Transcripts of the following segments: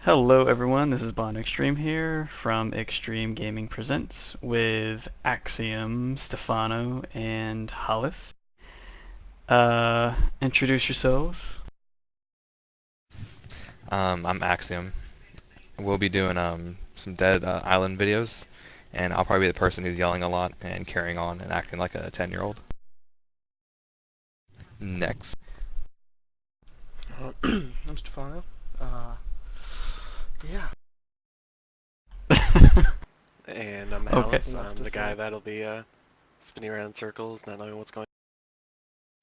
Hello everyone, this is Bond Extreme here from Extreme Gaming Presents with Axiom, Stefano, and Hollis. Introduce yourselves. I'm Axiom. We'll be doing some Dead Island videos, and I'll probably be the person who's yelling a lot and carrying on and acting like a 10-year-old. Next. I'm Stefano. Yeah. And I'm Okay. Alice. I'm the guy that'll be spinning around in circles, not knowing what's going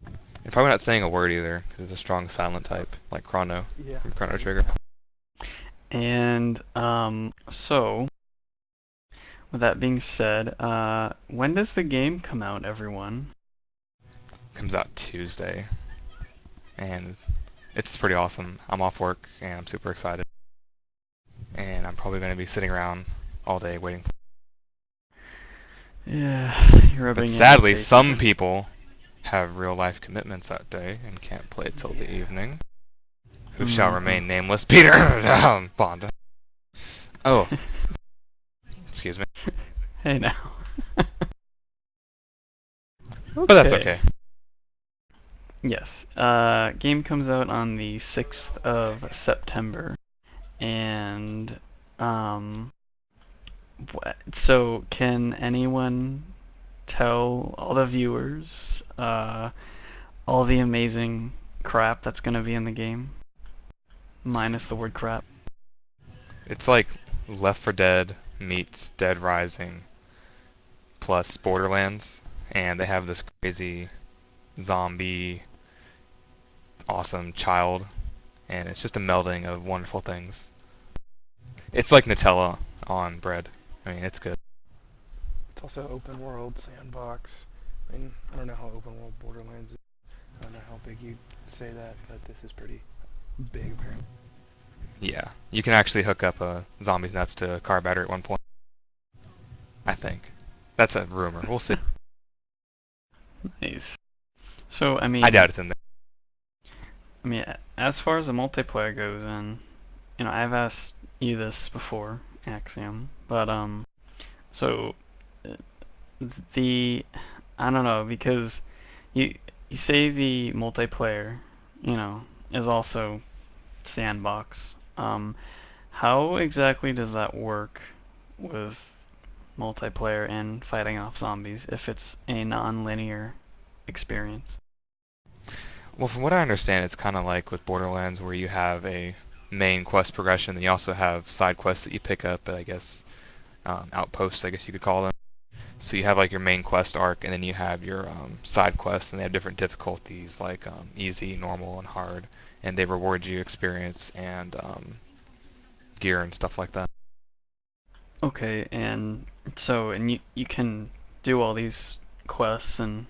You're probably not saying a word either, because it's a strong silent type, like Chrono Yeah. from Chrono Trigger. And, so, with that being said, when does the game come out, everyone? Comes out Tuesday, and it's pretty awesome. I'm off work, and I'm super excited. And I'm probably going to be sitting around all day waiting. Yeah, you're rubbing But it in sadly, my face some again. people have real-life commitments that day and can't play till the evening. Who shall remain nameless? Peter! Bond. Oh. Excuse me. Hey now. But that's okay. Yes. Game comes out on the 6th of September. And, so can anyone tell all the viewers, all the amazing crap that's gonna be in the game? Minus the word crap. It's like Left 4 Dead meets Dead Rising plus Borderlands, and they have this crazy zombie awesome child, and it's just a melding of wonderful things. It's like Nutella on bread. I mean, it's good. It's also open world sandbox. I mean, I don't know how open world Borderlands is. I don't know how big you say that, but this is pretty big apparently. Yeah, you can actually hook up a zombie's nuts to a car battery at one point. I think. That's a rumor. We'll see. Nice. So, I mean, I doubt it's in there. I mean, as far as the multiplayer goes, and I've asked you this before, Axiom, but so the I don't know, because you say the multiplayer, is also sandbox. How exactly does that work with multiplayer and fighting off zombies if it's a non-linear experience? Well, from what I understand, it's kind of like with Borderlands, where you have a main quest progression, then you also have side quests that you pick up at, I guess, outposts, I guess you could call them. So you have like your main quest arc, and then you have your side quests, and they have different difficulties, like easy, normal, and hard, and they reward you experience and gear and stuff like that. Okay, and so you can do all these quests and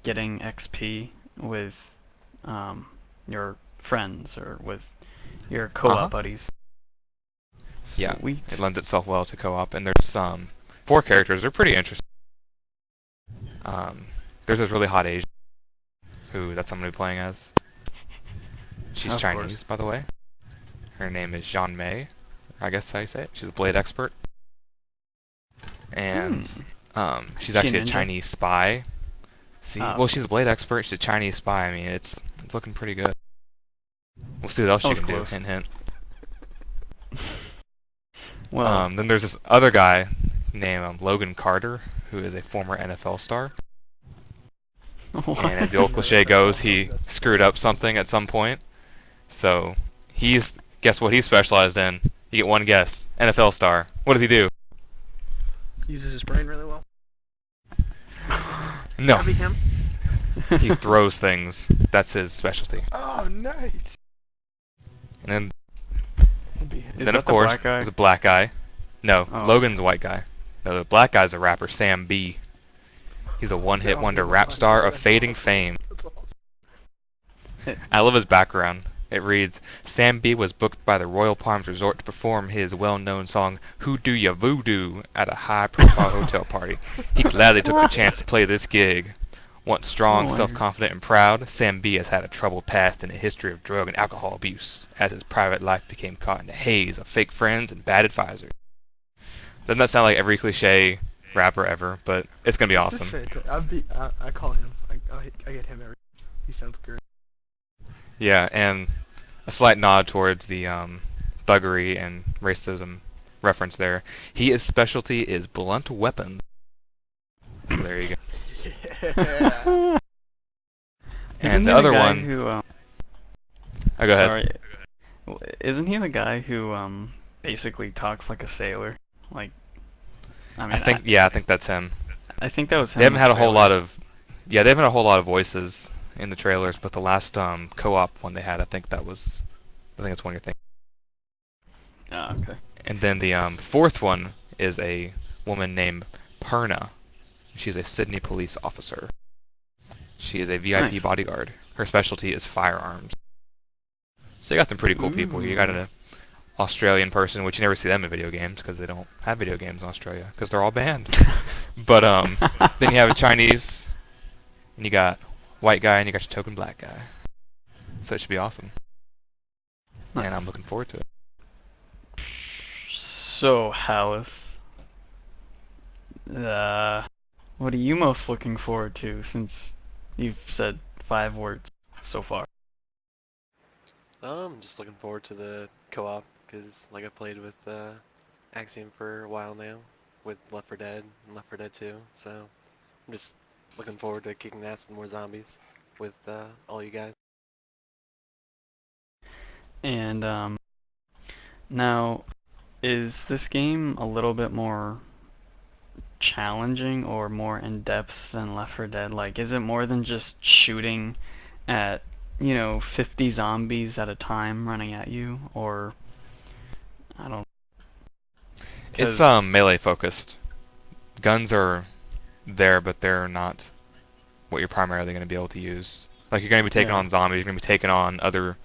getting XP with your friends or with your Uh-huh. co-op buddies. Yeah, Sweet. it lends itself well to co-op, and there's four characters. They're pretty interesting. Um, there's this really hot Asian who that's I'm gonna be playing as. She's Of Chinese, course. by the way. Her name is Jean Mei. I guess how you say it. She's a blade expert, and she's Is she a actually a ninja? Chinese spy. See, well, Okay. she's a blade expert. She's a Chinese spy. I mean, it's looking pretty good. We'll see what else That she was can do. close. Hint, hint. Well, Then there's this other guy named Logan Carter, who is a former NFL star. what? And as the old cliche goes, he screwed up something at some point. So guess what he's specialized in? You get one guess. NFL star. What does he do? Uses his brain really well. No. That'd be him. He throws things. That's his specialty. Oh, nice. And That'd be him. Is then that of the course, black guy? there's a black guy. No, Oh. Logan's a white guy. No, the black guy's a rapper, Sam B. He's a one-hit Oh, wonder he's a rap black star guy. of That's fading awesome. fame. That's awesome. I love his background. It reads, Sam B was booked by the Royal Palms Resort to perform his well-known song Who Do Ya Voodoo at a high-profile hotel party. He gladly took the chance to play this gig. Once strong, Oh, self-confident, and proud, Sam B has had a troubled past and a history of drug and alcohol abuse, as his private life became caught in a haze of fake friends and bad advisors. Doesn't that sound like every cliche rapper ever? But it's gonna be This is awesome. fantastic. I call him. I get him every. He sounds great. Yeah, and a slight nod towards the thuggery and racism reference there. His specialty is blunt weapons. So there you go. Yeah. isn't And he the the other guy one, who? oh, go ahead. Sorry, isn't he the guy who basically talks like a sailor? Like, I mean, I think that's him. I think that was him They in haven't the had a whole lot trailer. of, yeah, they haven't had a whole lot of voices in the trailers, but the last co-op one they had, I think that's one you're thinking. Ah, okay. And then the fourth one is a woman named Perna. She's a Sydney police officer. She is a VIP Nice. bodyguard. Her specialty is firearms. So you got some pretty cool people here. You got Ooh. an Australian person, which you never see them in video games because they don't have video games in Australia because they're all banned. But then you have a Chinese, and you got white guy, and you got your token black guy. So it should be awesome, and I'm Nice. looking forward to it. So, Hallis, uh, what are you most looking forward to since you've said 5 words so far? I'm just looking forward to the co-op because like I've played with Axiom for a while now with Left 4 Dead and Left 4 Dead 2, so I'm just looking forward to kicking ass and more zombies with all you guys. And now, is this game a little bit more challenging or more in depth than Left 4 Dead? Like, is it more than just shooting at, 50 zombies at a time running at you? Or, I don't, It's because, melee focused. Guns are there, but they're not what you're primarily going to be able to use. Like you're going to be taking yeah. on zombies, you're going to be taking on other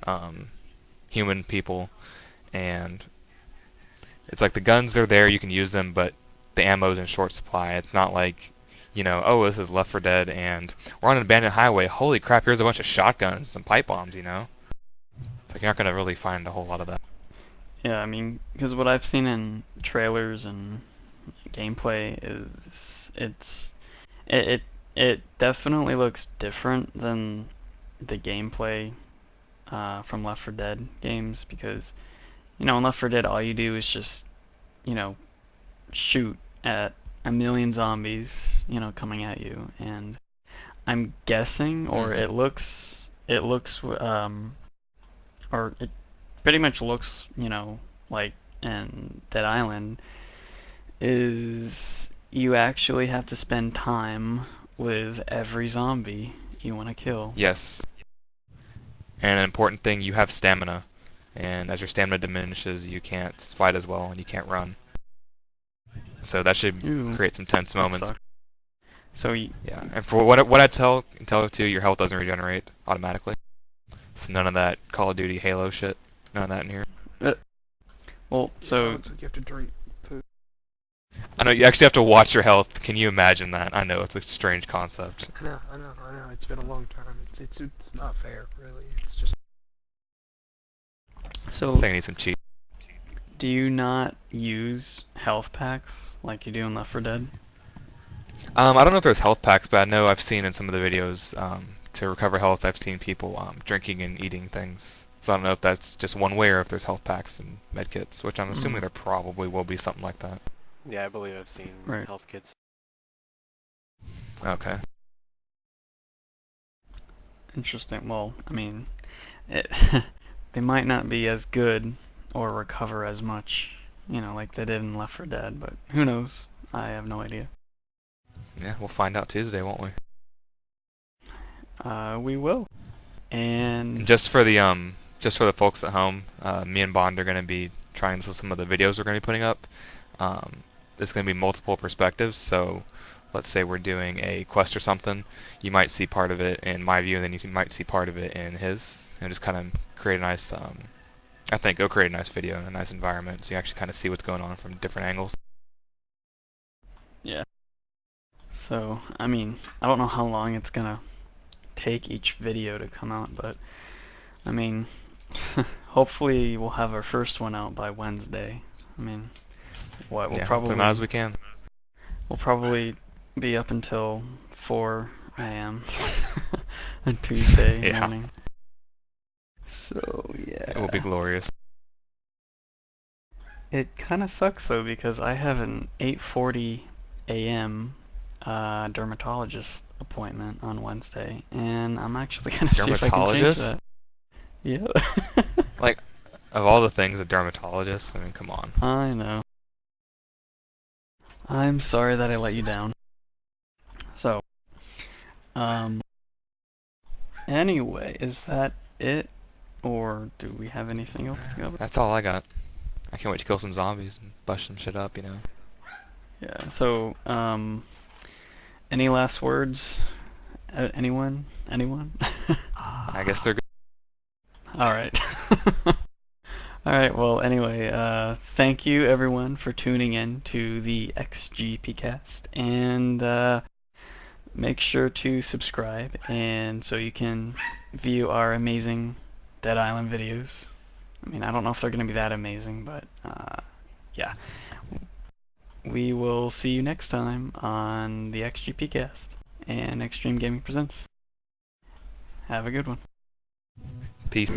um, human people, and it's like the guns are there, you can use them, but the ammo's in short supply. It's not like, oh, this is Left 4 Dead, and we're on an abandoned highway. Holy crap! Here's a bunch of shotguns, and some pipe bombs. It's like you're not going to really find a whole lot of that. Yeah, I mean, because what I've seen in trailers and gameplay is it it, it definitely looks different than the gameplay from Left 4 Dead games because in Left 4 Dead all you do is just you know shoot at a million zombies coming at you, and I'm guessing, or Hmm. or it pretty much looks like in Dead Island is you actually have to spend time with every zombie you want to kill. Yes, and an important thing, you have stamina, and as your stamina diminishes, you can't fight as well, and you can't run. So that should Ooh, create some tense that moments. sucks. So Yeah, and for what I tell it to, your health doesn't regenerate automatically. So none of that Call of Duty Halo shit. None of that in here. uh, well, Yeah, it so looks like you have to drink food. I know you actually have to watch your health. Can you imagine that? I know it's a strange concept. I know. It's been a long time. It's not fair, really. It's just. I so think I need some cheat. do you not use health packs like you do in Left 4 Dead? I don't know if there's health packs, but I know I've seen in some of the videos to recover health, I've seen people drinking and eating things. So I don't know if that's just one way or if there's health packs and med kits, which I'm assuming Mm, there probably will be something like that. Yeah, I believe I've seen right. health kits. Okay. Interesting. Well, I mean, it, they might not be as good or recover as much, like they did in Left 4 Dead, but who knows? I have no idea. Yeah, we'll find out Tuesday, won't we? We will. And And just for the folks at home, me and Bond are going to be trying this with some of the videos we're going to be putting up. There's going to be multiple perspectives, so let's say we're doing a quest or something, you might see part of it in my view, and then you might see part of it in his, and just kind of create a nice, I think it'll create a nice video and a nice environment, so you actually kind of see what's going on from different angles. yeah. So, I mean, I don't know how long it's gonna take each video to come out, but I mean, hopefully we'll have our first one out by Wednesday. I mean, what Yeah, we'll put them out as we can. we'll probably be up until 4 a.m. on Tuesday Yeah. morning. So It will be yeah, glorious. it kind of sucks though because I have an 8:40 a.m. Dermatologist appointment on Wednesday, and I'm actually gonna see if I can change Dermatologist? that. Yeah. Like, of all the things, a dermatologist? I mean, come on. I know. I'm sorry that I let you down. So, um, anyway, is that it? Or do we have anything else to cover? That's all I got. I can't wait to kill some zombies and bust some shit up, you know. Yeah, so, any last words? Anyone? Anyone? I guess they're good. Alright. Alright, well, anyway, thank you everyone for tuning in to the XGP cast, and make sure to subscribe, and so you can view our amazing Dead Island videos. I mean, I don't know if they're going to be that amazing, but yeah. We will see you next time on the XGP cast and Extreme Gaming Presents. Have a good one. Peace.